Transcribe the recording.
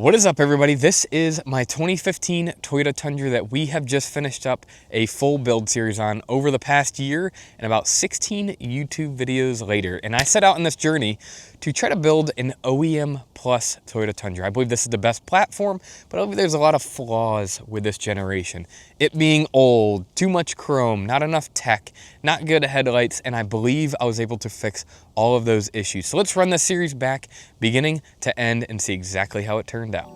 What is up, everybody? This is my 2015 Toyota Tundra that we have just finished up a full build series on over the past year and about 16 YouTube videos later. And I set out on this journey to try to build an OEM plus Toyota Tundra. I believe this is the best platform, but I believe there's a lot of flaws with this generation. It being old, too much chrome, not enough tech, not good headlights, and I believe I was able to fix all of those issues. So let's run this series back, beginning to end, and see exactly how it turned out.